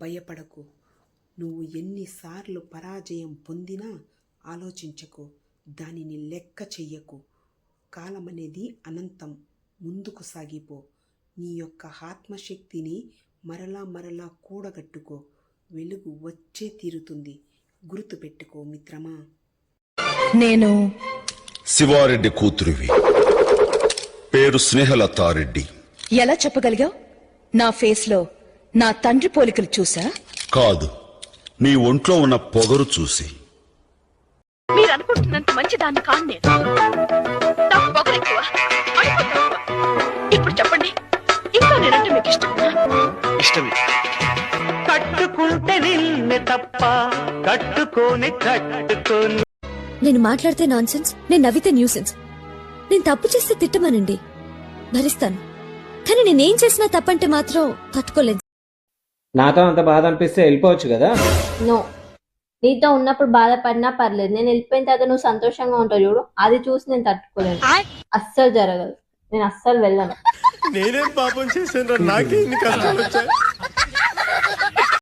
భయపడకు. నువ్వు ఎన్నిసార్లు పరాజయం పొందినా ఆలోచించకు, దానిని లెక్క చెయ్యకు. కాలమనేది అనంతం. ముందుకు సాగిపో. నీ యొక్క ఆత్మశక్తిని మరలా కూడగట్టుకో. వెలుగు వచ్చే తీరుతుంది. గుర్తుపెట్టుకో మిత్రమా. నేను శివారెడ్డి కూతురివి. పేరు స్నేహలతారెడ్డి. ఎలా చెప్పగలిగావు? నా ఫేస్ లో నా తండ్రి పోలికలు చూసా? కాదు, నీ ఒంట్లో ఉన్న పొగరు చూసి. మీరు అనుకుంటున్నంత మంచిదాన్ని కాను నేను. నాకు పొగరు ఎక్కువ, అడుగు తక్కువ. ఇప్పుడు చెప్పండి, ఇంకా నేనంటే మీకు ఇష్టమే. కట్టుకుంటే నిన్నే తప్ప కట్టుకోని నేను మాట్లాడితే నాన్సెన్స్, నేను నవ్వితే న్యూసెన్స్. నేను తప్పు చేస్తే తిట్టమనండి, భరిస్తాను. కానీ నేనేం చేసినా తప్పంటే మాత్రం తట్టుకోలేదు. నాతో అంత బాధ అనిపిస్తే వెళ్ళిపోవచ్చు కదా. నో, నీతో ఉన్నప్పుడు బాధపడినా పర్లేదు, నేను వెళ్ళిపోయిన తర్వాత నువ్వు సంతోషంగా ఉంటావు చూడు, అది చూసి నేను తట్టుకోలేను. అస్సలు జరగదు, నేను అస్సలు వెళ్ళను. నేనేం పాపం చేశాను, నాకే ఇన్ని కష్టాలు వచ్చాయి.